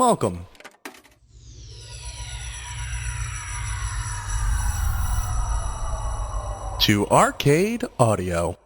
Welcome to Arcade Audio.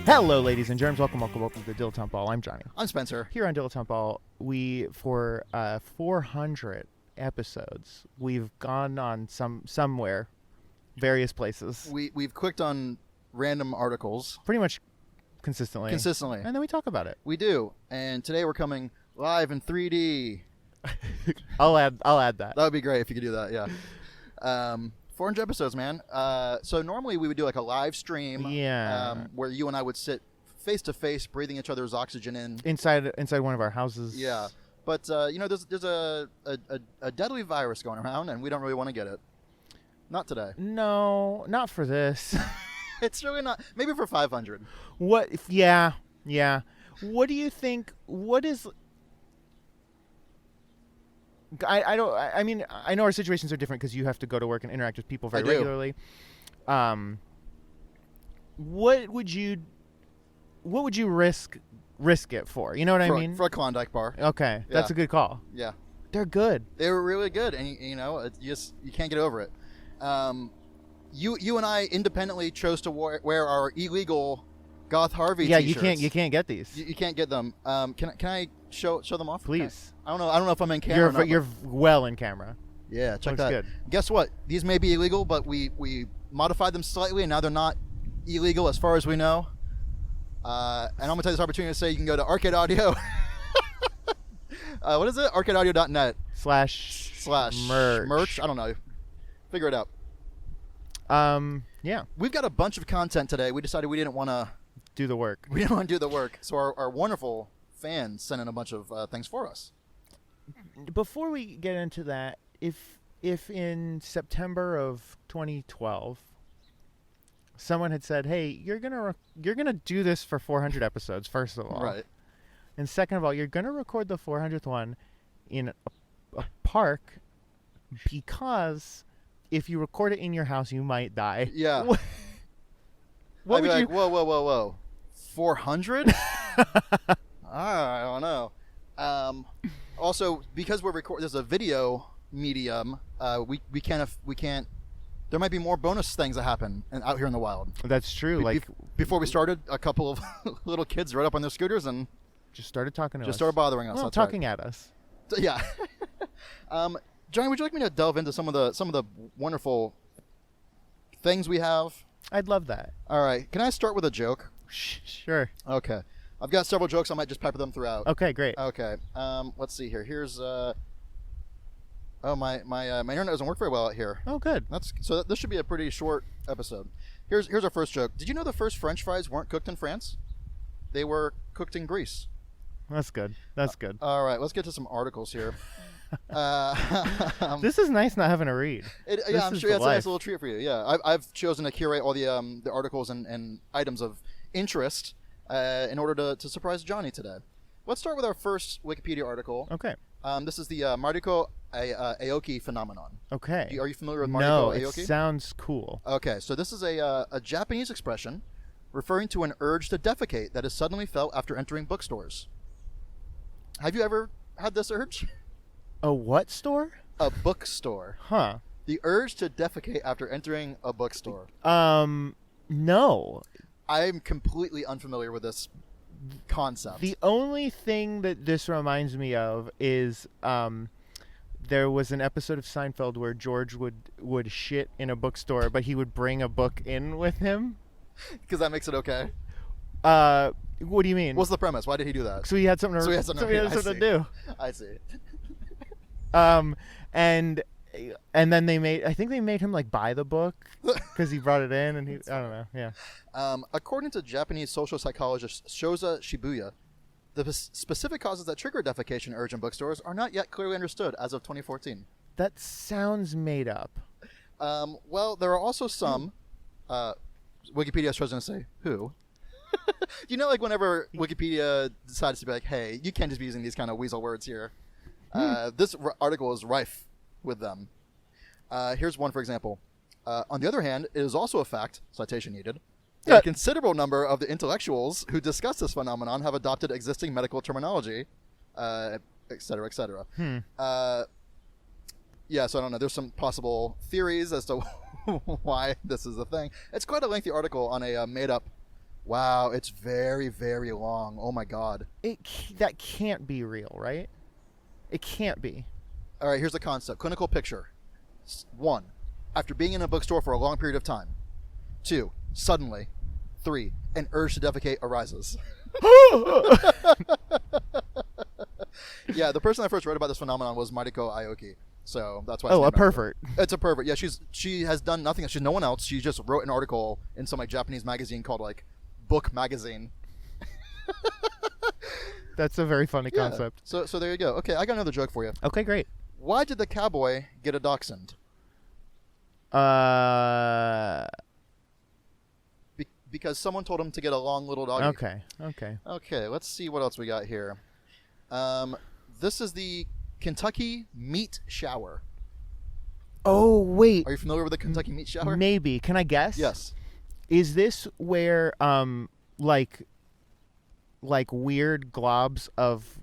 Hello, ladies and germs. Welcome to Dilettante Ball. I'm Johnny. I'm Spencer. Here on Dilettante Ball, for 400 episodes, we've gone on somewhere, various places. We've clicked on random articles. Pretty much consistently. And then we talk about it. We do. And today we're coming live in 3D. I'll add that. That would be great if you could do that, yeah. 400 episodes, man. So normally we would do like a live stream, where you and I would sit face to face, breathing each other's oxygen in inside one of our houses. Yeah, but there's a deadly virus going around, and we don't really want to get it. Not today. No, not for this. It's really not. Maybe for 500. What? Yeah. What do you think? What is? I know our situations are different because you have to go to work and interact with people very regularly. What would you risk it for? You know what I mean? For a Klondike bar. Okay, yeah. That's a good call. Yeah, they're good. They were really good, and you can't get over it. You and I independently chose to wear our illegal Goth Harvey t-shirts. Yeah, you can't get these. You can't get them. Can I show them off? Please. I don't know if I'm in camera. You're well in camera. Yeah, check Looks that. Good. Guess what? These may be illegal, but we modified them slightly, and now they're not illegal as far as we know. And I'm gonna take this opportunity to say you can go to Arcade Audio. What is it? Arcadeaudio.net / merch. I don't know. Figure it out. Yeah. We've got a bunch of content today. We decided we didn't want to do the work. We didn't want to do the work, so our wonderful fans sent in a bunch of things for us. Before we get into that, if in September of 2012 someone had said, "Hey, you're gonna do this for 400 episodes," first of all, right, and second of all, you're gonna record the 400th one in a park because if you record it in your house, you might die. Yeah. What I'd be would like, whoa, 400? I don't know. Also, because we're recording, there's a video medium. We can't. There might be more bonus things that happen out here in the wild. That's true. Before we started, a couple of little kids rode up on their scooters and just started talking to us. Just started bothering us. Well, that's talking right. at us. Yeah. Johnny, would you like me to delve into some of the wonderful things we have? I'd love that. All right. Can I start with a joke? Sure. Okay. I've got several jokes. I might just pepper them throughout. Okay, great. Okay. Let's see here. Here's my internet doesn't work very well out here. Oh, good. This should be a pretty short episode. Here's our first joke. Did you know the first French fries weren't cooked in France? They were cooked in Greece. That's good. That's good. All right. Let's get to some articles here. This is nice not having to read. I'm sure that's a nice little treat for you. Yeah, I've chosen to curate all the articles and items of interest in order to surprise Johnny today. Let's start with our first Wikipedia article. Okay. This is the Mariko Aoki phenomenon. Okay. Are you familiar with Mariko Aoki? No, it sounds cool. Okay, so this is a Japanese expression referring to an urge to defecate that is suddenly felt after entering bookstores. Have you ever had this urge? A what store? A bookstore. Huh. The urge to defecate after entering a bookstore. No. I'm completely unfamiliar with this concept. The only thing that this reminds me of is there was an episode of Seinfeld where George would shit in a bookstore, but he would bring a book in with him. Because that makes it okay? What do you mean? What's the premise? Why did he do that? So he had something to do. I see. And then I think they made him like buy the book because he brought it in, and I don't know. Yeah. According to Japanese social psychologist Shoza Shibuya, The specific causes that trigger defecation urge in bookstores are not yet clearly understood as of 2014. That sounds made up. Well, there are also some. Wikipedia is going to say who. You know, like whenever Wikipedia decides to be like, "Hey, you can't just be using these kind of weasel words here." This article is rife with them. Here's one, for example. On the other hand, it is also a fact, citation needed, that a considerable number of the intellectuals who discuss this phenomenon have adopted existing medical terminology, et cetera, et cetera. Yeah, so I don't know. There's some possible theories as to why this is a thing. It's quite a lengthy article on a made-up... Wow, it's very, very long. Oh, my God. That can't be real, right? It can't be. All right, here's the concept. Clinical picture. 1, after being in a bookstore for a long period of time. 2, suddenly. 3, an urge to defecate arises. Yeah, the person I first read about this phenomenon was Mariko Aoki. So that's why. Oh, a pervert. It's a pervert. Yeah, she has done nothing. She's no one else. She just wrote an article in some like Japanese magazine called like Book Magazine. That's a very funny concept. So there you go. Okay, I got another joke for you. Okay, great. Why did the cowboy get a dachshund? Because someone told him to get a long little doggy. Okay, let's see what else we got here. This is the Kentucky meat shower. Oh, wait. Are you familiar with the Kentucky meat shower? Maybe. Can I guess? Yes. Is this where like weird globs of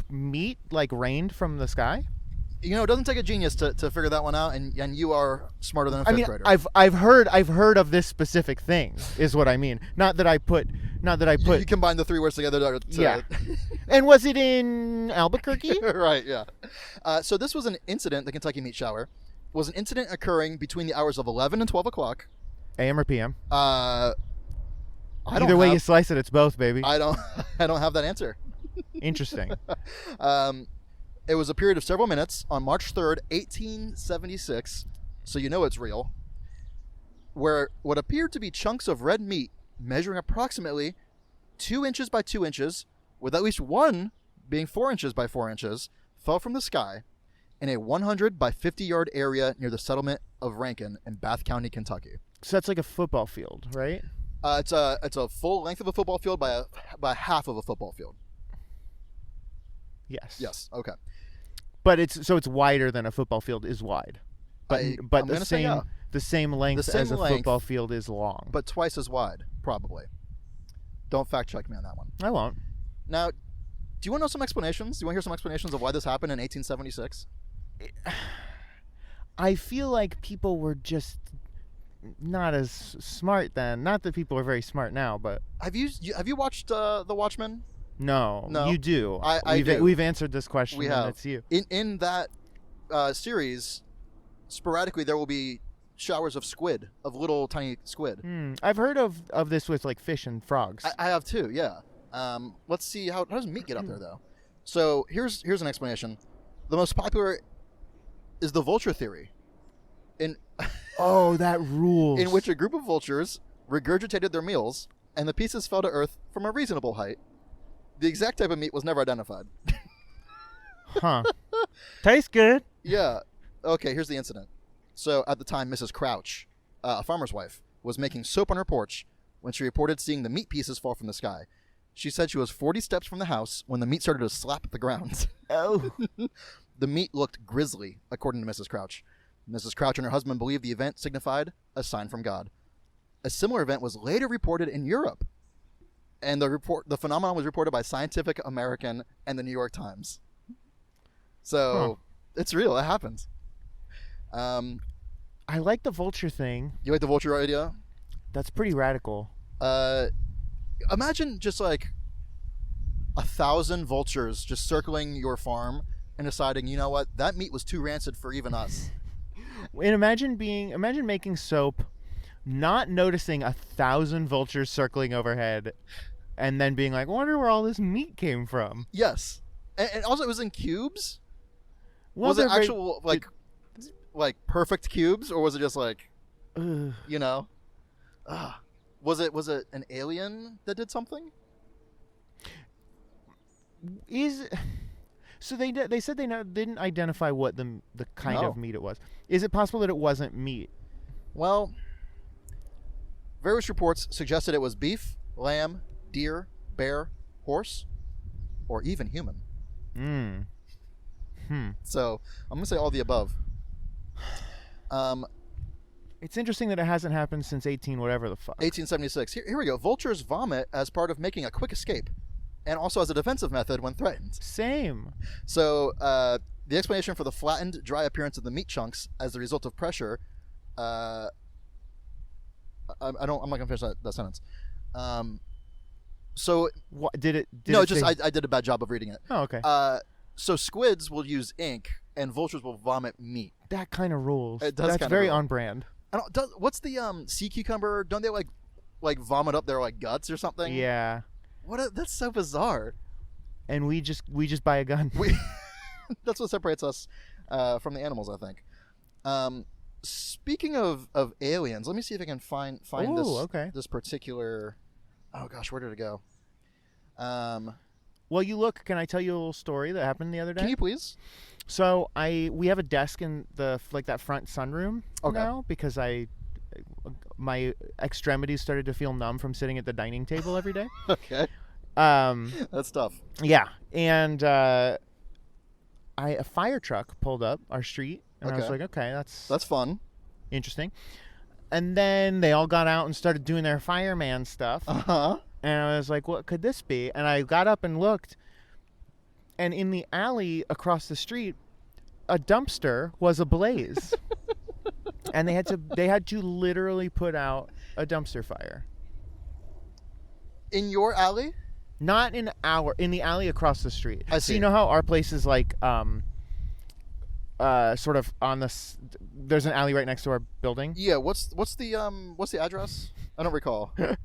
meat like rained from the sky? You know, it doesn't take a genius to figure that one out, and you are smarter than a fifth grader. I've heard of this specific thing, is what I mean. Not that I put. You combine the three words together. Yeah. And was it in Albuquerque? Right. Yeah. So this was an incident. The Kentucky meat shower was an incident occurring between the hours of 11 and 12 o'clock. AM or PM? Either way you slice it, it's both, baby. I don't have that answer. Interesting. It was a period of several minutes on March 3rd, 1876, so you know it's real, where what appeared to be chunks of red meat measuring approximately 2 inches by 2 inches, with at least one being 4 inches by 4 inches, fell from the sky in a 100 by 50 yard area near the settlement of Rankin in Bath County, Kentucky. So that's like a football field, right? It's a full length of a football field by half of a football field. Yes. Yes. Okay. But it's wider than a football field is wide. But the same length as a football field is long. But twice as wide, probably. Don't fact check me on that one. I won't. Now, do you want to know some explanations? Do you want to hear some explanations of why this happened in 1876? I feel like people were just not as smart then. Not that people are very smart now, but have you watched The Watchmen? No, you do. We've answered this question. We have. And it's you. In that series, sporadically there will be showers of squid, of little tiny squid. I've heard of this with like fish and frogs. I have too. Yeah. Let's see how does meat get up there though. So here's an explanation. The most popular is the vulture theory. Oh, that rules. In which a group of vultures regurgitated their meals, and the pieces fell to earth from a reasonable height. The exact type of meat was never identified. Huh. Tastes good. Yeah. Okay, here's the incident. So at the time, Mrs. Crouch, a farmer's wife, was making soap on her porch when she reported seeing the meat pieces fall from the sky. She said she was 40 steps from the house when the meat started to slap at the ground. Oh. The meat looked grisly, according to Mrs. Crouch. Mrs. Crouch and her husband believed the event signified a sign from God. A similar event was later reported in Europe. And the phenomenon was reported by Scientific American and the New York Times. So It's real. It happens. I like the vulture thing. You like the vulture idea? That's pretty radical. Imagine just like 1,000 vultures just circling your farm and deciding, you know what, that meat was too rancid for even us. And imagine making soap, not noticing 1,000 vultures circling overhead, and then being like, I wonder where all this meat came from. Yes. And also it was in cubes? Well, was it actual, like perfect cubes, or was it just like, you know? Was it an alien that did something? So they said they didn't identify what the kind No. of meat it was. Is it possible that it wasn't meat? Well, various reports suggested it was beef, lamb, deer, bear, horse, or even human. So I'm gonna say all the above. It's interesting that it hasn't happened since 18 whatever the fuck. 1876. Here we go. Vultures vomit as part of making a quick escape, and also as a defensive method when threatened. Same. So the explanation for the flattened, dry appearance of the meat chunks as the result of pressure. I'm not gonna finish that sentence. So What did it? no, it just say- I did a bad job of reading it. Oh, okay. So squids will use ink, and vultures will vomit meat. That kind of rules. It does That's kinda very rule. on brand. What's the sea cucumber? Don't they like vomit up their like guts or something? Yeah. That's so bizarre. And we just buy a gun. That's what separates us from the animals, I think. Speaking of aliens, let me see if I can find Ooh, this okay. this particular. Oh gosh, where did it go? Well, you look. Can I tell you a little story that happened the other day? Can you please? So we have a desk in the that front sunroom Okay. now because my extremities started to feel numb from sitting at the dining table every day. Okay, Um, that's tough. yeah, and a fire truck pulled up our street, and I was Okay. like, okay, that's That's fun. interesting. And then they all got out and started doing their fireman stuff, Uh-huh. and I was like, what could this be? And I got up and looked, and in the alley across the street, a dumpster was ablaze. And they had to literally put out a dumpster fire. In your alley? Not in the alley across the street. I So see. you know how our place is like sort of on there's an alley right next to our building. Yeah. What's the address? I don't recall. Do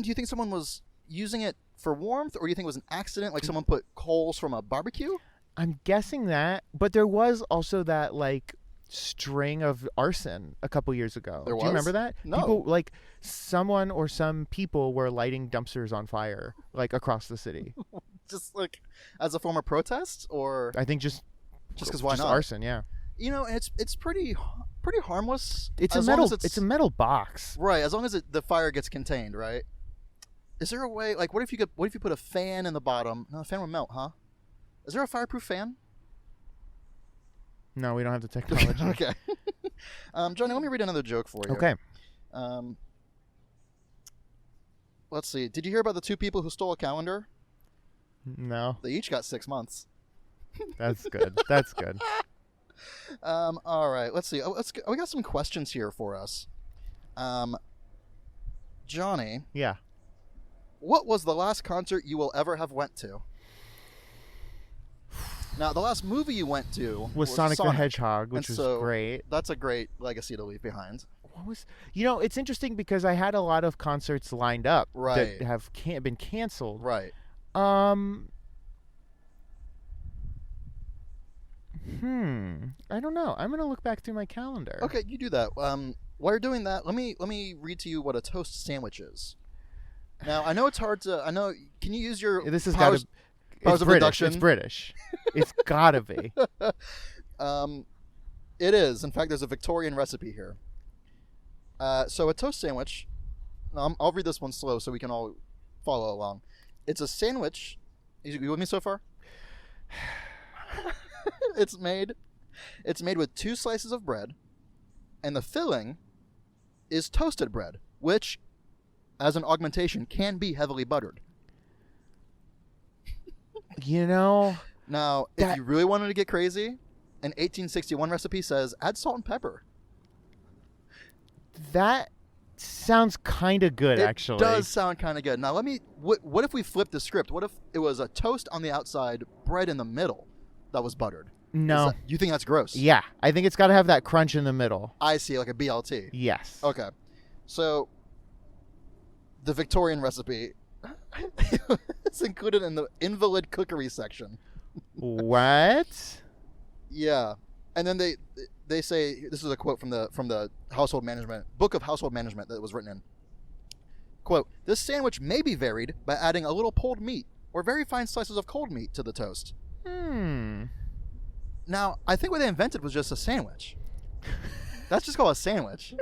you think someone was using it for warmth, or do you think it was an accident, like someone put coals from a barbecue? I'm guessing that, but there was also that like string of arson a couple years ago. There Do you remember was? that? No. People, like someone or some people were lighting dumpsters on fire like across the city. Just like as a form of protest, or I think just because why just not? arson, yeah. You know, and it's pretty harmless. It's as a long metal as it's a metal box. right, as long as the fire gets contained, right? Is there a way? Like, what if you put a fan in the bottom? No, the fan would melt, huh? Is there a fireproof fan? No, we don't have the technology. Okay. Johnny, let me read another joke for you. Okay. Let's see. Did you hear about the two people who stole a calendar? No, They each got 6 months. that's good. That's good. All right. Let's see. We got some questions here for us. Johnny, Yeah. what was the last concert you will ever have went to? Now, the last movie you went to Was Sonic the Hedgehog, which And was so- great. That's a great legacy to leave behind. What was? It's interesting because I had a lot of concerts lined up Right. that have been canceled. Right. I don't know. I'm gonna look back through my calendar. Okay, you do that. While you're doing that, let me read to you what a toast sandwich is. Now, I know it's hard to. I know. Can you use your This has powers, got to. powers It's of British. reduction? It's British. It's gotta be. It is. In fact, there's a Victorian recipe here. So a toast sandwich. I'll read this one slow so we can all follow along. It's a sandwich. You with me so far? It's made with 2 slices of bread, and the filling is toasted bread, which, as an augmentation, can be heavily buttered. Now, Now, if you really wanted to get crazy, an 1861 recipe says add salt and pepper. that sounds kind of good, actually. It does sound kind of good. Now, what if we flipped the script? What if it was a toast on the outside, bread in the middle that was buttered? No. You think that's gross? Yeah, I think it's got to have that crunch in the middle. I see, like a BLT. Yes. Okay. So, the Victorian recipe is included in the invalid cookery section. What? Yeah. And then they say, this is a quote from the household management book of household management that was written in. Quote, "This sandwich may be varied by adding a little pulled meat or very fine slices of cold meat to the toast." Now, I think what they invented was just a sandwich. That's just called a sandwich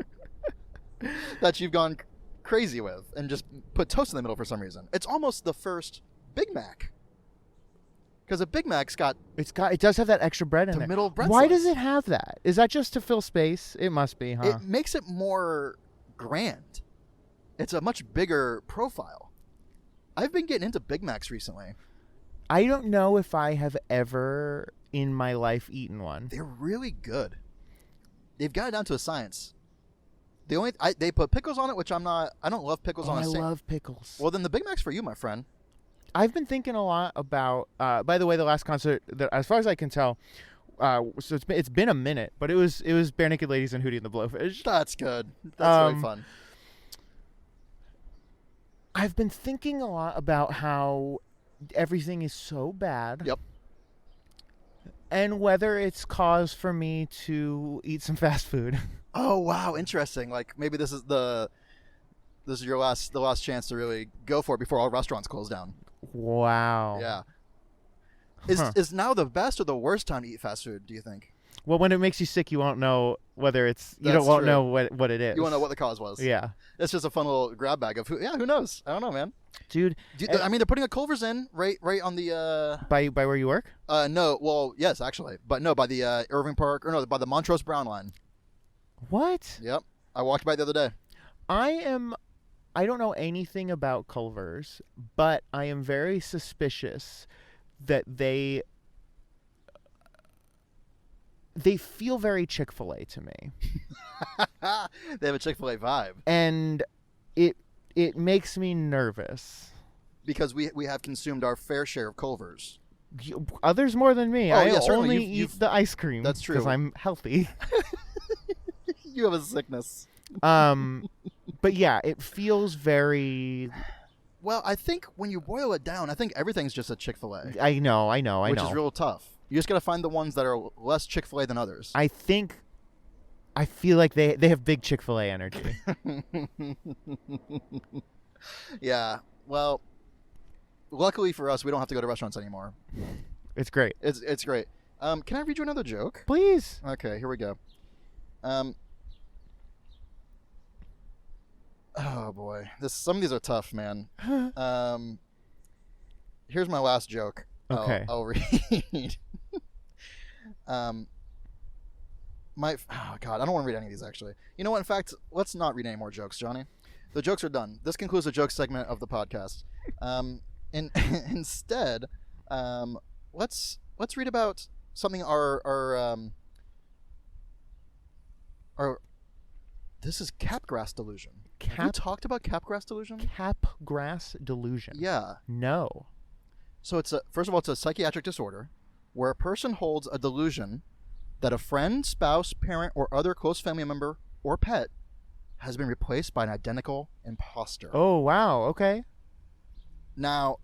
that you've gone crazy with and just put toast in the middle for some reason. It's almost the first Big Mac. Because a Big Mac's got... It does have that extra bread in the there. middle bread Why slice. does it have that? Is that just to fill space? It must be, huh? It makes it more grand. It's a much bigger profile. I've been getting into Big Macs recently. I don't know if I have ever in my life eaten one. They're really good. They've got it down to a science. They put pickles on it, which I don't love pickles on a sandwich. I love pickles. Well, then the Big Mac's for you, my friend. I've been thinking a lot about. By the way, the last concert, that, as far as I can tell, so it's been a minute, but it was Bare Naked Ladies and Hootie and the Blowfish. That's good. That's really fun. I've been thinking a lot about how everything is so bad. Yep. And whether it's cause for me to eat some fast food. Oh wow, interesting. Like maybe this is the last chance to really go for it before all restaurants close down. Wow. Yeah. Is now the best or the worst time to eat fast food, do you think? Well, when it makes you sick, you won't know whether it's... You That's won't true. know what it is. You won't know what the cause was. Yeah. It's just a fun little grab bag of who knows? I don't know, man. Dude. I mean, they're putting a Culver's in right on the... By where you work? No, well, yes, actually. But no, by the Irving Park, or no, by the Montrose Brown line. What? Yep. I walked by the other day. I don't know anything about Culver's, but I am very suspicious that they feel very Chick-fil-A to me. They have a Chick-fil-A vibe. And it makes me nervous. Because we have consumed our fair share of Culver's. Others more than me. Oh, I yeah, certainly. only eat the ice cream. That's true. Because I'm healthy. You have a sickness. But yeah, it feels very... Well, I think when you boil it down, I think everything's just a Chick-fil-A. I know. Which is real tough. You just got to find the ones that are less Chick-fil-A than others. I feel like they have big Chick-fil-A energy. Yeah. Well, luckily for us, we don't have to go to restaurants anymore. It's great. It's great. Can I read you another joke? Please. Okay, here we go. Oh boy, some of these are tough, man. Here's my last joke. Okay. I'll read. Oh God, I don't want to read any of these actually. You know what? In fact, let's not read any more jokes, Johnny. The jokes are done. This concludes the joke segment of the podcast. Instead, let's read about something our this is capgrass delusion. Have you talked about capgrass delusion? Capgrass delusion. Yeah. No. So first of all, it's a psychiatric disorder where a person holds a delusion that a friend, spouse, parent, or other close family member or pet has been replaced by an identical imposter. Oh, wow. Okay. Now,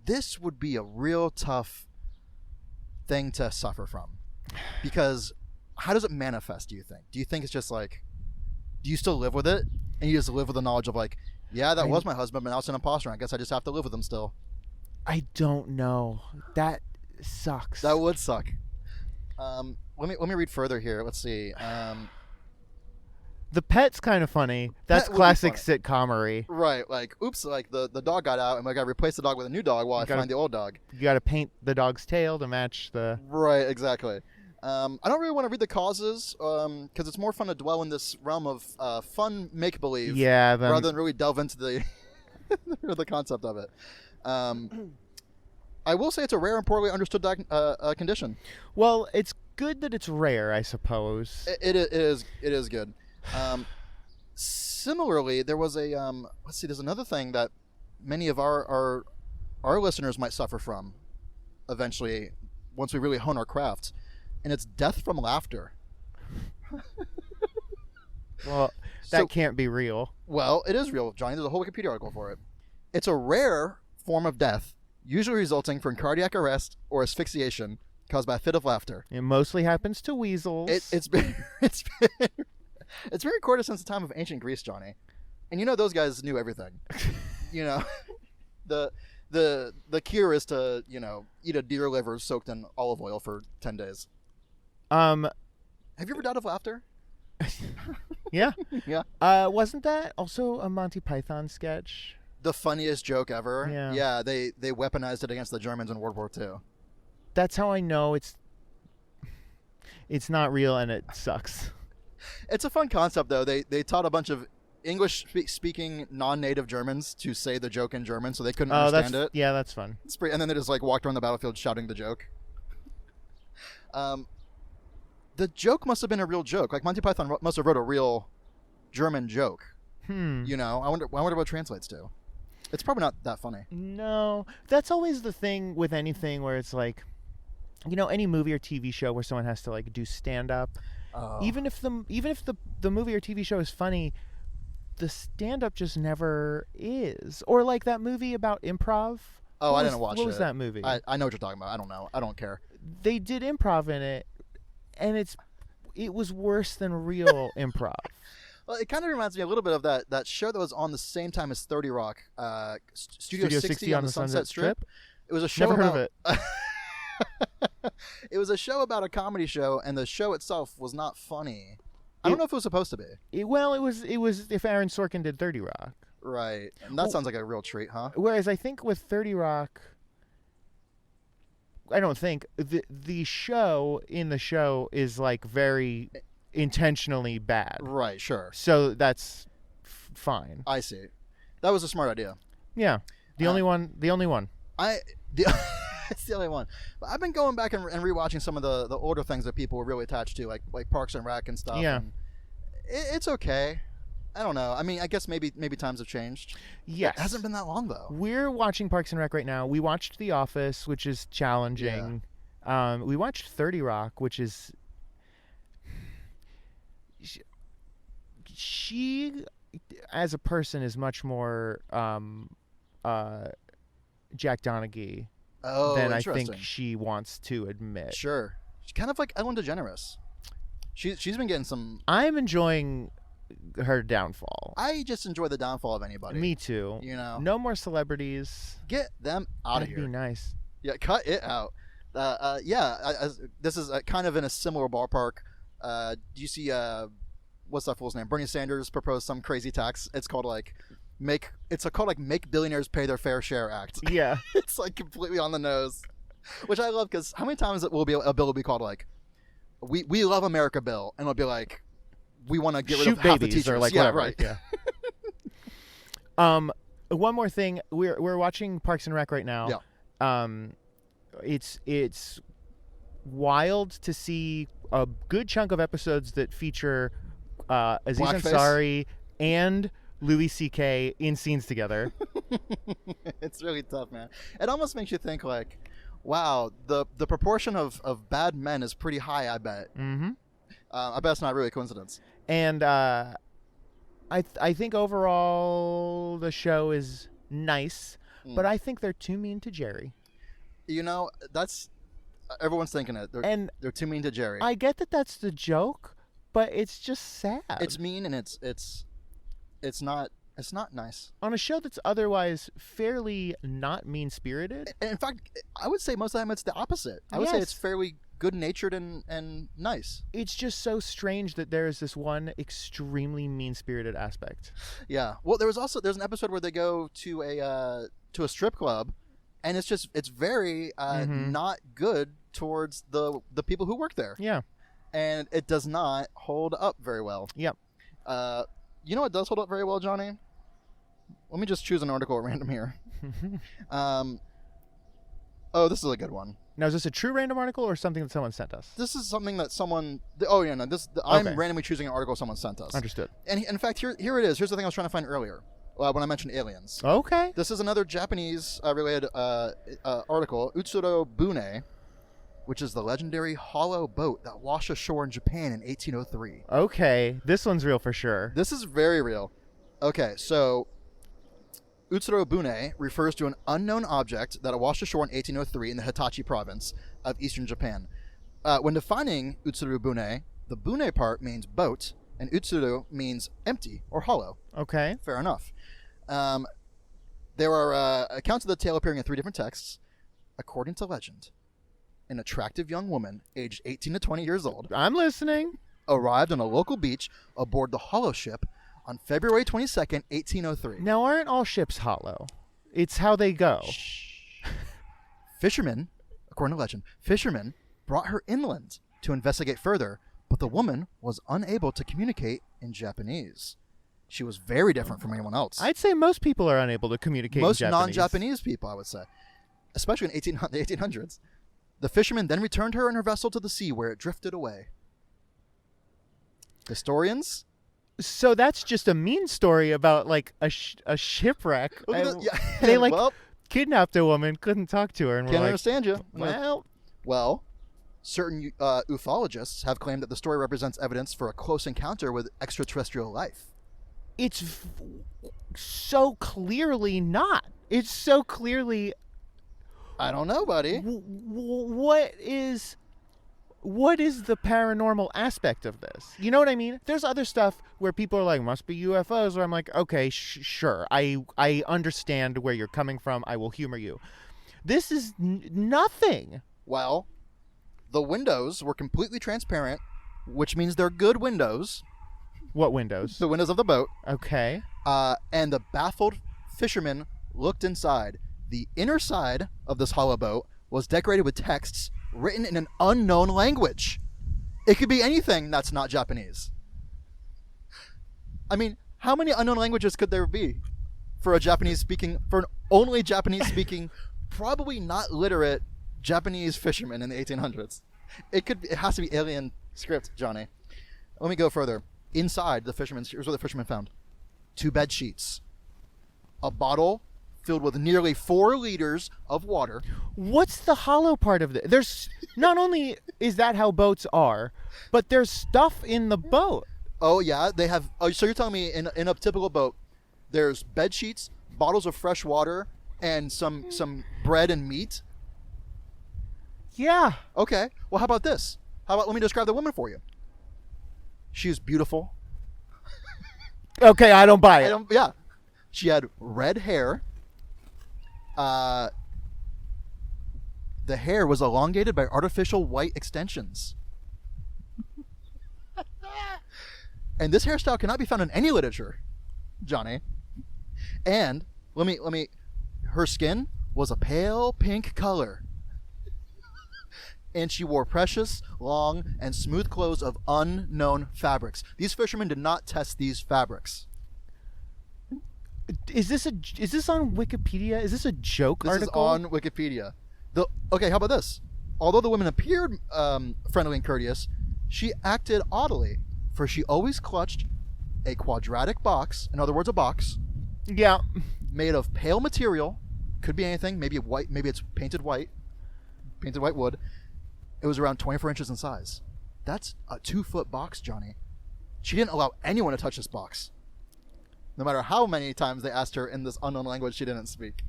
this would be a real tough thing to suffer from. Because how does it manifest, do you think? Do you think it's just like, do you still live with it? And you just live with the knowledge of like, yeah, that was my husband, but now it's an imposter. I guess I just have to live with him still. I don't know. That sucks. That would suck. Let me read further here. Let's see. The pet's kind of funny. That's classic sitcomery. Right. Like, oops, like the dog got out, and I got to replace the dog with a new dog while I find the old dog. You got to paint the dog's tail to match the... Right, exactly. I don't really want to read the causes because it's more fun to dwell in this realm of fun make-believe rather than really delve into the the concept of it. I will say it's a rare and poorly understood condition. Well, it's good that it's rare, I suppose. It is good. Similarly, there was a let's see. There's another thing that many of our listeners might suffer from eventually once we really hone our craft, and it's death from laughter. Well, that can't be real. Well, it is real, Johnny. There's a whole Wikipedia article for it. It's a rare form of death, usually resulting from cardiac arrest or asphyxiation caused by a fit of laughter. It mostly happens to weasels. It's been recorded since the time of ancient Greece, Johnny. And those guys knew everything. the cure is to eat a deer liver soaked in olive oil for 10 days. Have you ever died of laughter? Yeah. Yeah. Wasn't that also a Monty Python sketch? The funniest joke ever. Yeah. Yeah, they weaponized it against the Germans in World War II. That's how I know it's not real and it sucks. It's a fun concept, though. They taught a bunch of English-speaking non-native Germans to say the joke in German, so they couldn't understand it. Yeah, that's fun. And then they just walked around the battlefield shouting the joke. The joke must have been a real joke. Monty Python must have wrote a real German joke. I wonder what it translates to. It's probably not that funny. No, that's always the thing with anything where it's any movie or TV show where someone has to do stand up. Oh. Even if the movie or TV show is funny, the stand up just never is. Or that movie about improv. Oh, I didn't watch it. What was that movie? I know what you're talking about. I don't know. I don't care. They did improv in it, and it was worse than real improv. Well, it kind of reminds me a little bit of that show that was on the same time as 30 Rock, Studio 60 on the Sunset Strip. It was a show Never about heard of it. It was a show about a comedy show, and the show itself was not funny. I don't know if it was supposed to be. It was if Aaron Sorkin did 30 Rock. Right. And that sounds like a real treat, huh? Whereas I think with 30 Rock, I don't think the show is very intentionally bad. Right, sure. So that's fine. I see. That was a smart idea. Yeah. The only one. It's the only one. But I've been going back and rewatching some of the older things that people were really attached to, like Parks and Rec and stuff. Yeah. And it's okay. I don't know. I mean, I guess maybe times have changed. Yes. It hasn't been that long, though. We're watching Parks and Rec right now. We watched The Office, which is challenging. Yeah. We watched 30 Rock, which is... She, as a person, is much more Jack Donaghy than I think she wants to admit. Sure. She's kind of like Ellen DeGeneres. She's been getting some... I'm enjoying her downfall. I just enjoy the downfall of anybody. Me too. No more celebrities. Get them out of here. That'd be nice. Yeah, cut it out. This is kind of in a similar ballpark. Do you see what's that fool's name? Bernie Sanders proposed some crazy tax. It's called Make Billionaires Pay Their Fair Share Act. Yeah. It's completely on the nose, which I love, because how many times a bill will be called we love America bill, and it'll be we want to get rid of half the teachers or yeah, whatever. Right. Yeah. One more thing, we're watching Parks and Rec right now. Yeah. It's wild to see a good chunk of episodes that feature Aziz Ansari and Louis C.K. in scenes together. It's really tough, man. It almost makes you think wow, the proportion of bad men is pretty high, I bet. Mm-hmm. I bet it's not really a coincidence. And I think overall the show is nice, but I think they're too mean to Jerry. That's everyone's thinking it. They're too mean to Jerry. I get that that's the joke, but it's just sad. It's mean, and it's not nice. On a show that's otherwise fairly not mean-spirited. And in fact, I would say most of the time it's the opposite. I would say it's fairly good-natured and nice. It's just so strange that there is this one extremely mean-spirited aspect. Yeah. Well, there's an episode where they go to a strip club, and it's very not good towards the people who work there. Yeah. And it does not hold up very well. Yep. You know what does hold up very well, Johnny? Let me just choose an article at random here. This is a good one. Now, is this a true random article or something that someone sent us? This is something that someone... I'm randomly choosing an article someone sent us. Understood. And in fact, here it is. Here's the thing I was trying to find earlier when I mentioned aliens. Okay. This is another Japanese-related article. Utsuro Bune, which is the legendary hollow boat that washed ashore in Japan in 1803. Okay. This one's real for sure. This is very real. Okay, so... Utsuro Bune refers to an unknown object that washed ashore in 1803 in the Hitachi province of eastern Japan. When defining Utsuro Bune, the Bune part means boat, and utsuru means empty or hollow. Okay. Fair enough. There are accounts of the tale appearing in 3 different texts. According to legend, an attractive young woman, aged 18 to 20 years old, I'm listening. arrived on a local beach aboard the Hollow ship on February 22nd, 1803. Now, aren't all ships hollow? It's how they go. Fishermen, according to legend, fishermen brought her inland to investigate further, but the woman was unable to communicate in Japanese. She was very different from anyone else. I'd say most people are unable to communicate Most in Japanese. non-Japanese people, I would say, especially in the 1800s. The fishermen then returned her and her vessel to the sea, where it drifted away. Historians? So that's just a mean story about, like, a shipwreck. Look at And that. Yeah. They, like, Well, kidnapped a woman, couldn't talk to her, and can't were like, understand you. well, Certain ufologists have claimed that the story represents evidence for a close encounter with extraterrestrial life. it's so clearly not. It's so clearly... I don't know, buddy. What is the paranormal aspect of this? You know what I mean? There's other stuff where people are like, must be UFOs, where I'm like, okay, sure. I understand where you're coming from. I will humor you. This is nothing. Well, the windows were completely transparent, which means they're good windows. What windows? The windows of the boat. Okay. And the baffled fishermen looked inside. The inner side of this hollow boat was decorated with texts written in an unknown language. It could be anything that's not Japanese. I mean, how many unknown languages could there be for an only Japanese speaking, probably not literate Japanese fisherman in the 1800s? It has to be alien script, Johnny. Let me go further. Inside here's what the fisherman found: 2 bed sheets, a bottle filled with nearly 4 liters of water. What's the hollow part of this? There's not only is that how boats are, but there's stuff in the boat. Oh yeah, they have. Oh, so you're telling me in a typical boat, there's bed sheets, bottles of fresh water, and some bread and meat? Yeah. Okay. Well, how about this? Let me describe the woman for you. She was beautiful. Okay, I don't buy it. Yeah. She had red hair. The hair was elongated by artificial white extensions. And this hairstyle cannot be found in any literature, Johnny. And her skin was a pale pink color. And she wore precious, long, and smooth clothes of unknown fabrics. These fishermen did not test these fabrics. Is this on Wikipedia? Is this a joke This article? is on Wikipedia. Okay, how about this? Although the woman appeared friendly and courteous, she acted oddly, for she always clutched a quadratic box, in other words, a box, Yeah. made of pale material. Could be anything. Maybe white. Maybe it's painted white wood. It was around 24 inches in size. That's a 2-foot box, Johnny. She didn't allow anyone to touch this box. No matter how many times they asked her in this unknown language she didn't speak.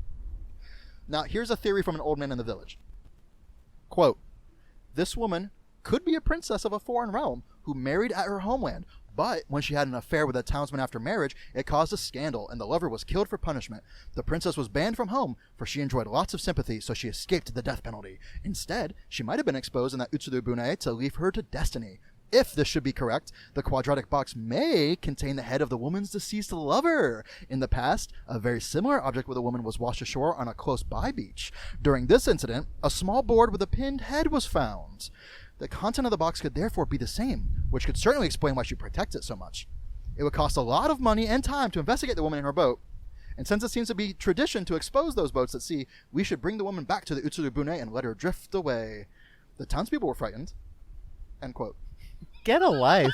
Now, here's a theory from an old man in the village. Quote, this woman could be a princess of a foreign realm who married at her homeland, but when she had an affair with a townsman after marriage, it caused a scandal, and the lover was killed for punishment. The princess was banned from home, for she enjoyed lots of sympathy, so she escaped the death penalty. Instead, she might have been exposed in that utsuru bune to leave her to destiny. If this should be correct, the quadratic box may contain the head of the woman's deceased lover. In the past, a very similar object with a woman was washed ashore on a close-by beach. During this incident, a small board with a pinned head was found. The content of the box could therefore be the same, which could certainly explain why she protects it so much. It would cost a lot of money and time to investigate the woman in her boat, and since it seems to be tradition to expose those boats at sea, we should bring the woman back to the utsuru bune and let her drift away. The townspeople were frightened. End quote. Get a life.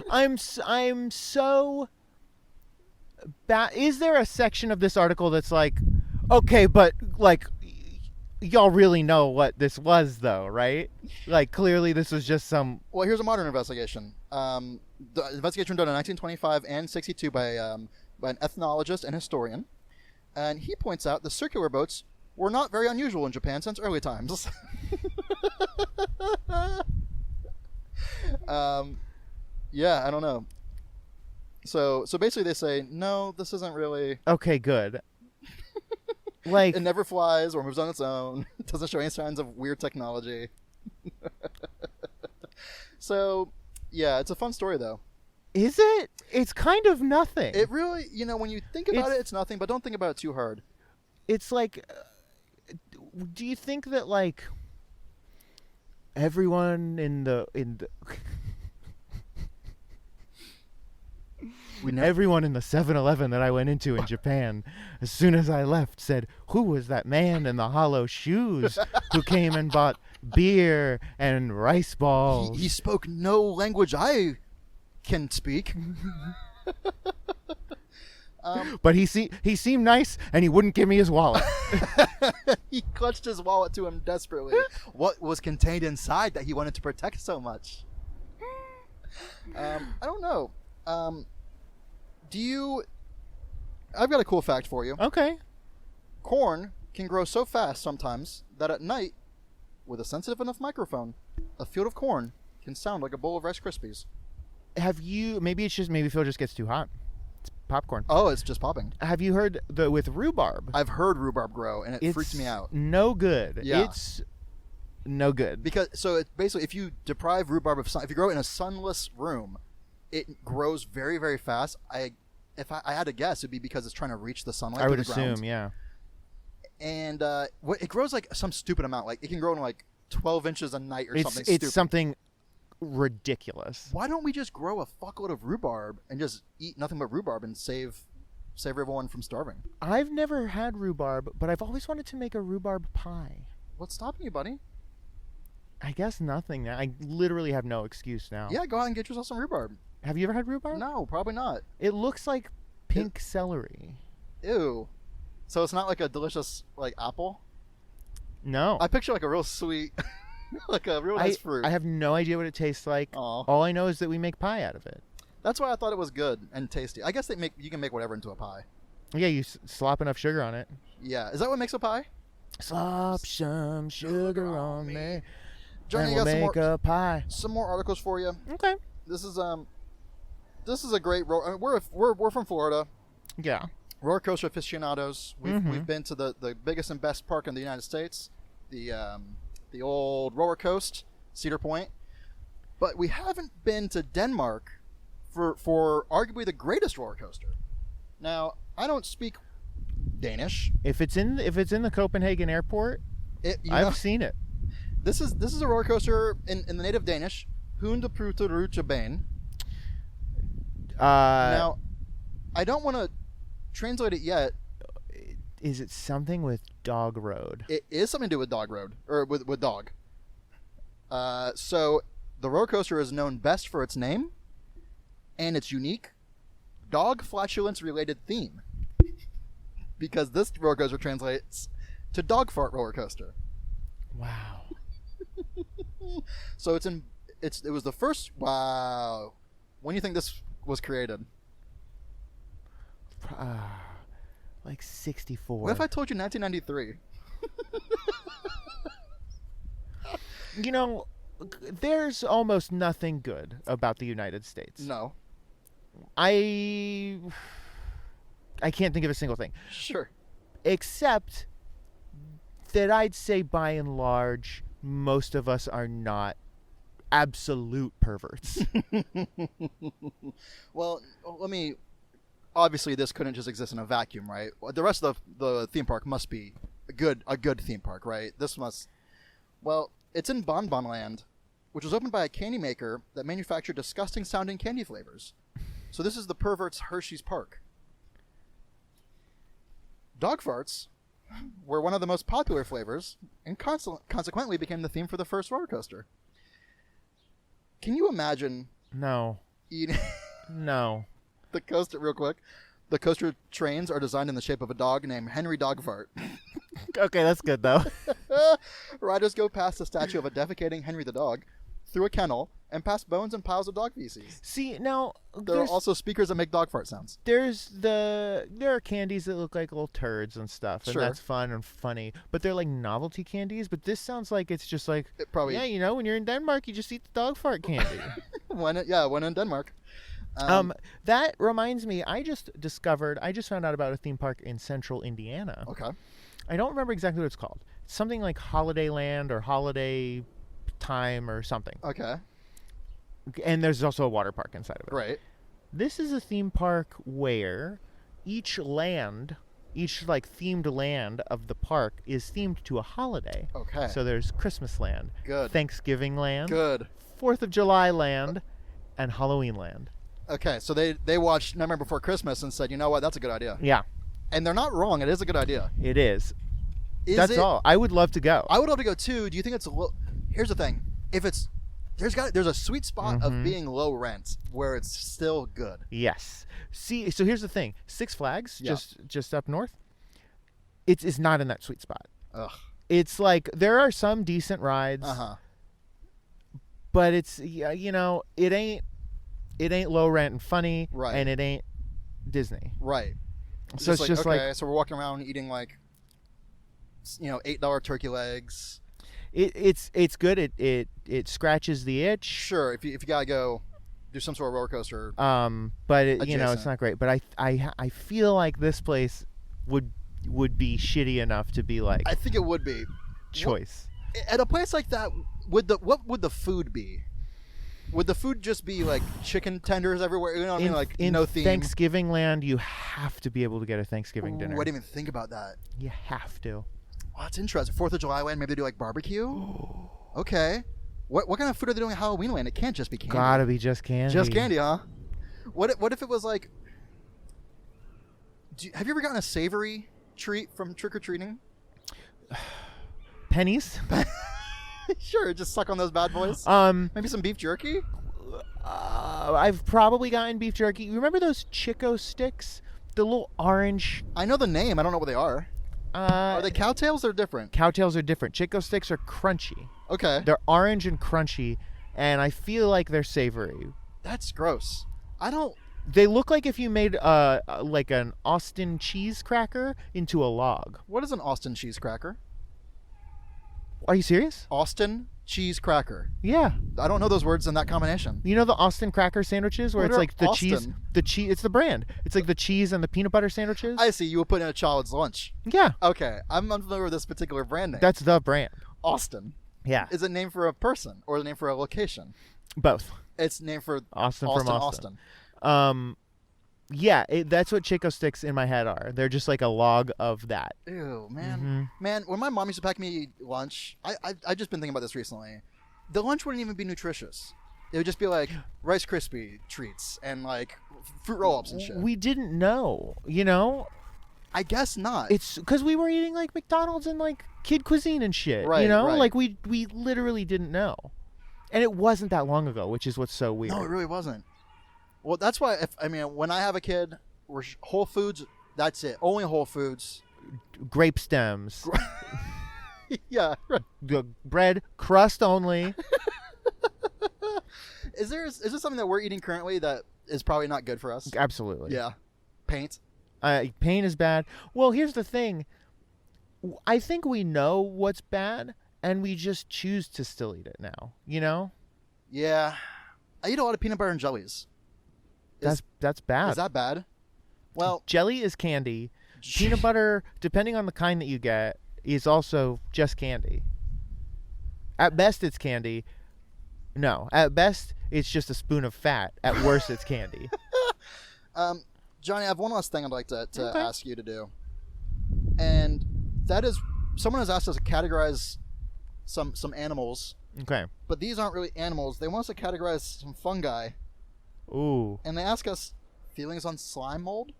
I'm so bad. Is there a section of this article that's like, okay, but like y'all really know what this was though, right? Like clearly this was just some... Well, here's a modern investigation. The investigation done in 1925 and 62 by an ethnologist and historian. And he points out the circular boats were not very unusual in Japan since early times. Yeah, I don't know. So basically they say, no, this isn't really... Okay, good. Like, It never flies or moves on its own. It doesn't show any signs of weird technology. So, yeah, it's a fun story, though. is it? It's kind of nothing. It really, when you think about it's nothing, but don't think about it too hard. It's like, do you think that, like, everyone in the everyone in the 7-Eleven that I went into in Japan, as soon as I left, said, "Who was that man in the hollow shoes who came and bought beer and rice balls?" He spoke no language I can speak. But he seemed nice, and he wouldn't give me his wallet. He clutched his wallet to him desperately. What was contained inside that he wanted to protect so much? I don't know. I've got a cool fact for you. Okay. Corn can grow so fast sometimes that at night, with a sensitive enough microphone, a field of corn can sound like a bowl of Rice Krispies. Maybe Phil just gets too hot. It's popcorn. Oh, it's just popping. Have you heard with rhubarb? I've heard rhubarb grow, and it freaks me out. No good. Yeah. It's no good. Because it's basically, if you deprive rhubarb of sun, if you grow it in a sunless room, it grows very, very fast. If I had to guess, it'd be because it's trying to reach the sunlight. I would through the ground. assume, yeah. And it grows like some stupid amount. Like it can grow in like 12 inches a night or something. It's stupid. something ridiculous. Why don't we just grow a fuckload of rhubarb and just eat nothing but rhubarb and save everyone from starving? I've never had rhubarb, but I've always wanted to make a rhubarb pie. What's stopping you, buddy? I guess nothing. I literally have no excuse now. Yeah, go out and get yourself some rhubarb. Have you ever had rhubarb? No, probably not. It looks like pink celery. Ew. So it's not like a delicious like apple? No. I picture like a real sweet, like a real nice fruit. I have no idea what it tastes like. Aw. All I know is that we make pie out of it. That's why I thought it was good and tasty. I guess you can make whatever into a pie. Yeah, you slop enough sugar on it. Yeah. Is that what makes a pie? Slop some sugar on me, Johnny, and I we'll got make a pie. some more articles for you. Okay. This is a great we're from Florida. Yeah. Roller coaster aficionados. We've been to the biggest and best park in the United States, the old Roller Coast, Cedar Point, but we haven't been to Denmark for arguably the greatest roller coaster. Now, I don't speak Danish. If it's in the Copenhagen airport, I've seen it. This is a roller coaster in the native Danish, Hundeputerutjebane. Now, I don't want to translate it yet. Is it something with Dog Road? It is something to do with Dog Road, or with dog. So the roller coaster is known best for its name and its unique dog flatulence related theme, because this roller coaster translates to dog fart roller coaster. Wow. So it was the first. Wow. When do you think this was created? Like 64. What if I told you 1993? You know, there's almost nothing good about the United States. No. I can't think of a single thing. Sure. Except that I'd say by and large, most of us are not absolute perverts. Well, obviously this couldn't just exist in a vacuum, right? The rest of the theme park must be a good theme park, right? It's in Bon Bon Land, which was opened by a candy maker that manufactured disgusting sounding candy flavors. So this is the pervert's Hershey's Park. Dog farts were one of the most popular flavors, and consequently became the theme for the first roller coaster. Can you imagine No. eating No. the coaster real quick? The coaster trains are designed in the shape of a dog named Henry Dogfart. Okay, that's good though. Riders go past the statue of a defecating Henry the dog, through a kennel, and pass bones and piles of dog feces. See, now There are also speakers that make dog fart sounds. there are candies that look like little turds and stuff, and Sure. that's fun and funny. But they're like novelty candies. But this sounds like it's just like, It probably yeah, you know, when you're in Denmark, you just eat the dog fart candy. when in Denmark. That reminds me, I just found out about a theme park in central Indiana. Okay. I don't remember exactly what it's called. It's something like Holiday Land or Holiday Time or something. Okay. And there's also a water park inside of it. Right. This is a theme park where each like themed land of the park is themed to a holiday. Okay. So there's Christmas Land, Good. Thanksgiving Land, Good. 4th of July Land, and Halloween Land. Okay, so they watched Nightmare Before Christmas and said, you know what, that's a good idea. Yeah, And they're not wrong. It is a good idea. it is. Is That's it? all. I would love to go. I would love to go too. Do you think it's a little? Here's the thing. If it's there's a sweet spot of being low rent where it's still good. Yes. See, so here's the thing. Six Flags, Yeah. just up north, it's not in that sweet spot. Ugh. It's like there are some decent rides, but it's you know, it ain't low rent and funny, Right. and it ain't Disney. Right. So it's just okay, like so we're walking around eating like, $8 turkey legs. it's good. It scratches the itch. Sure, if you gotta go do some sort of roller coaster. But it's Adjacent. not great. But I feel like this place would be shitty enough to be like I think it would be. choice. At a place like that, what would the food be? Would the food just be like chicken tenders everywhere? You know what I mean? Like in no theme. Thanksgiving land, you have to be able to get a Thanksgiving dinner. I didn't even think about that. You have to. Oh, that's interesting. 4th of July land, maybe they do like barbecue. Okay. What kind of food are they doing at Halloween land? It can't just be candy. Gotta be just candy. Just candy, huh? What if it was like? Have you ever gotten a savory treat from trick or treating? Pennies. Sure, just suck on those bad boys. Maybe some beef jerky. I've probably gotten beef jerky. You remember those Chico sticks? The little orange. I know the name. I don't know what they are. Are they cowtails? They're different. Cowtails are different. Chico sticks are crunchy. Okay. They're orange and crunchy, and I feel like they're savory. That's gross. I don't. They look like if you made like an Austin cheese cracker into a log. What is an Austin cheese cracker? Are you serious? Austin cheese cracker. Yeah. I don't know those words in that combination. You know the Austin cracker sandwiches where What it's are like the cheese, Austin? it's the brand. It's like the cheese and the peanut butter sandwiches. I see. You would put in a child's lunch. Yeah. Okay, I'm unfamiliar with this particular brand name. That's the brand. Austin. Yeah. Is it named for a person or is it named for a location? Both. It's named for Austin Austin. from Austin. Yeah, that's what Chico sticks in my head are. They're just like a log of that. Ew, man. Mm-hmm. Man, when my mom used to pack me lunch, I just been thinking about this recently. The lunch wouldn't even be nutritious. It would just be like Rice Krispie treats and like fruit roll-ups and shit. We didn't know, you know? I guess not. It's because we were eating like McDonald's and like kid cuisine and shit, Right, you know? right. Like we literally didn't know. And it wasn't that long ago, which is what's so weird. No, it really wasn't. Well, that's why, when I have a kid, we're Whole Foods, that's it. Only Whole Foods. Grape stems. Yeah. Right. The bread crust only. Is there something that we're eating currently that is probably not good for us? Absolutely. Yeah. Paint. Pain is bad. Well, here's the thing. I think we know what's bad, and we just choose to still eat it now. You know? Yeah. I eat a lot of peanut butter and jellies. That's bad. Is that bad? Well, Jelly is candy. Peanut butter, depending on the kind that you get, is also just candy. At best, it's candy. No, at best, it's just a spoon of fat. At worst, it's candy. Johnny, I have one last thing I'd like to Okay. ask you to do. And that is, someone has asked us to categorize some animals, Okay. but these aren't really animals. They want us to categorize some fungi. Ooh, And they ask us feelings on slime mold.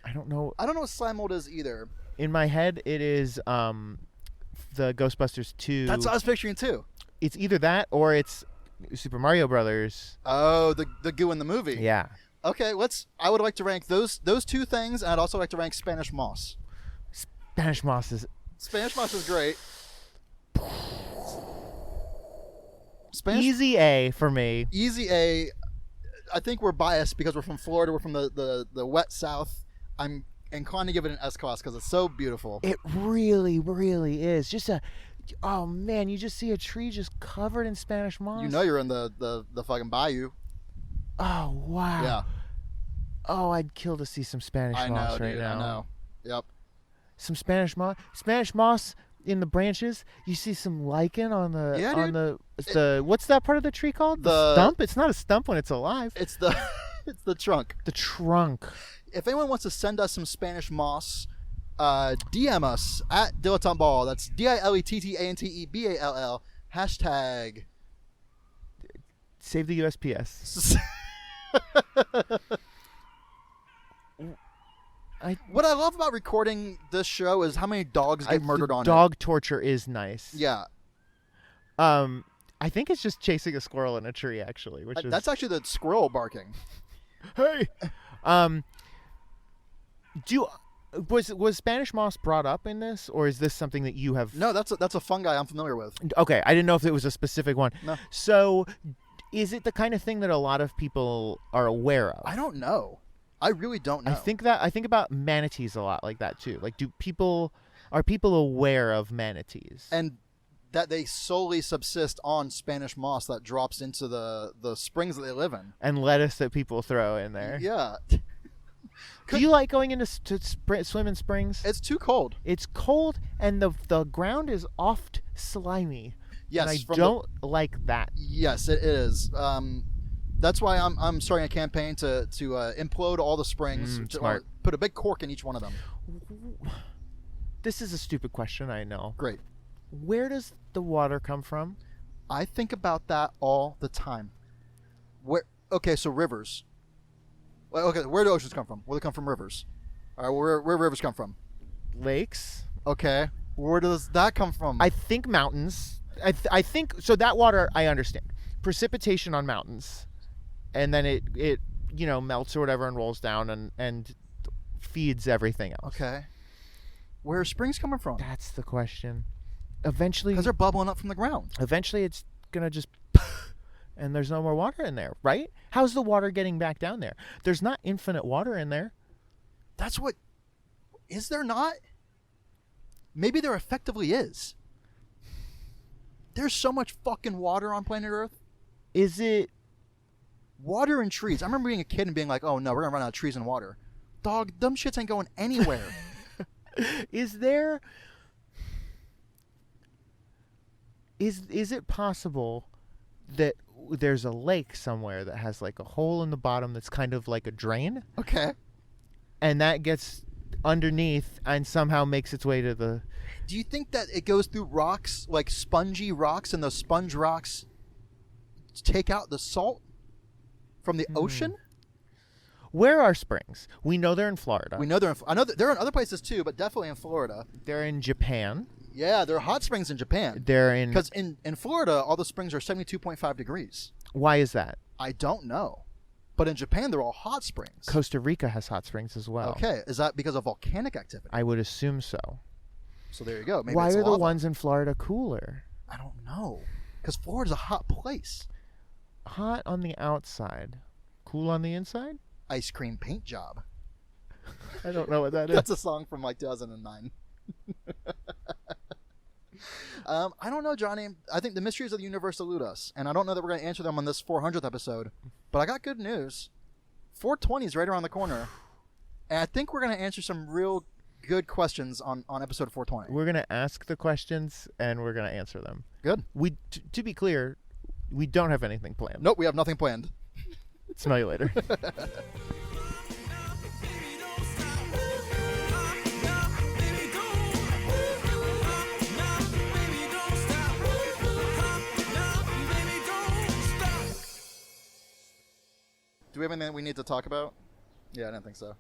I don't know. I don't know what slime mold is either. In my head, it is the Ghostbusters 2. That's what I was picturing too. It's either that or it's Super Mario Brothers. Oh, the goo in the movie. Yeah. Okay, I would like to rank those two things, and I'd also like to rank Spanish moss. Spanish moss is... Spanish moss is great. Spanish. Easy A for me. Easy A. I think we're biased because we're from Florida. We're from the wet South. I'm inclined to give it an S class because it's so beautiful. It really, really is. Oh man, you just see a tree just covered in Spanish moss. You know you're in the fucking bayou. Oh wow. Yeah. Oh, I'd kill to see some Spanish moss right now. I know. Yep. Some Spanish moss. Spanish moss in the branches. You see some lichen on the the what's that part of the tree called? The stump? It's not a stump when it's alive. It's the it's the trunk. The trunk. If anyone wants to send us some Spanish moss, DM us at dilettanteball. That's DILETTANTEBALL. Hashtag Save the USPS. What I love about recording this show is how many dogs get murdered on it. Dog torture is nice. Yeah. I think it's just chasing a squirrel in a tree, actually, which is... That's actually the squirrel barking. Hey! Was Spanish moss brought up in this, or is this something that you have... No, that's a fungi I'm familiar with. Okay, I didn't know if it was a specific one. No. So, is it the kind of thing that a lot of people are aware of? I don't know. I really don't know. I think about manatees a lot like that too. Like, are people aware of manatees? And that they solely subsist on Spanish moss that drops into the springs that they live in. And lettuce that people throw in there. Yeah. Do you like going into swim in springs? It's too cold. It's cold, and the ground is oft slimy. Yes, and I don't like that. Yes, it is. That's why I'm starting a campaign to implode all the springs. Smart. Put a big cork in each one of them. This is a stupid question, I know. Great. Where does the water come from? I think about that all the time. Okay, so rivers. Well, okay, where do oceans come from? Where do they come from? Rivers. All right, where rivers come from? Lakes. Okay, where does that come from? I think mountains. I think so. That water, I understand. Precipitation on mountains, and then it melts or whatever and rolls down and feeds everything else. Okay. Where are springs coming from? That's the question. Eventually, because they're bubbling up from the ground. Eventually, it's gonna just, and there's no more water in there, right? How's the water getting back down there? There's not infinite water in there. That's what. Is there not? Maybe there effectively is. There's so much fucking water on planet Earth. Is it? Water and trees. I remember being a kid and being like, oh no, we're gonna run out of trees and water. Dog, them shits ain't going anywhere. Is it possible that there's a lake somewhere that has like a hole in the bottom that's kind of like a drain? Okay. And that gets underneath and somehow makes its way to the... Do you think that it goes through rocks, like spongy rocks, and those sponge rocks take out the salt from the ocean? Where are springs? We know they're in Florida. We know they're in... I know they're in other places too, but definitely in Florida. They're in Japan. Yeah, there are hot springs in Japan. They're in... Because in Florida, all the springs are 72.5 degrees. Why is that? I don't know. But in Japan, they're all hot springs. Costa Rica has hot springs as well. Okay. Is that because of volcanic activity? I would assume so. So there you go. Maybe Why it's are lava. the ones in Florida cooler? I don't know. Because Florida's a hot place. Hot on the outside. Cool on the inside? Ice cream paint job. I don't know what that is. That's a song from like 2009. I don't know, Johnny. I think the mysteries of the universe elude us, and I don't know that we're going to answer them on this 400th episode. But I got good news. 420 is right around the corner, and I think we're going to answer some real good questions on episode 420. We're going to ask the questions, and we're going to answer them. Good. To be clear, we don't have anything planned. Nope, we have nothing planned. Smell you later. Do we have anything that we need to talk about? Yeah, I didn't think so.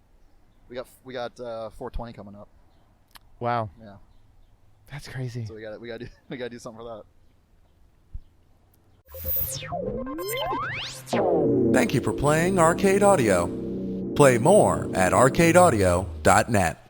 We got 420 coming up. Wow. Yeah. That's crazy. So we gotta do something for Thank you for playing Arcade Audio. Play more at arcadeaudio.net.